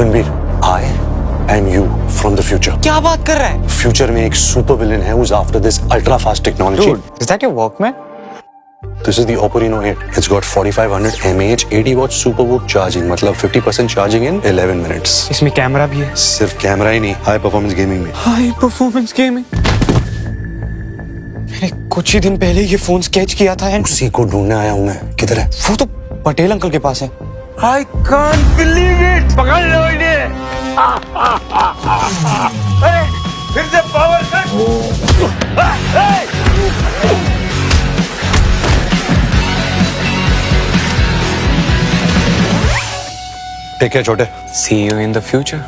Ranbir, I am you from the future. क्या बात कर रहा है? Future में एक super villain है who's after this ultra fast technology. Dude, is that your Walkman? This is the OPPO Reno8. It's got 4500 mAh 80 watt super boot charging. मतलब 50% charging in 11 minutes. इसमें कैमरा भी है। सिर्फ कैमरा ही नहीं, high performance gaming में. High performance gaming. मैंने कुछ ही दिन पहले ये फोन स्केच किया था एंड उसी को ढूंढने आया हूँ मैं. किधर है? वो तो पटेल अंकल के पास है। I can't believe it! पकड़ लो इन्हें! फिर से पावर कट! Take care, छोटे. See you in the future.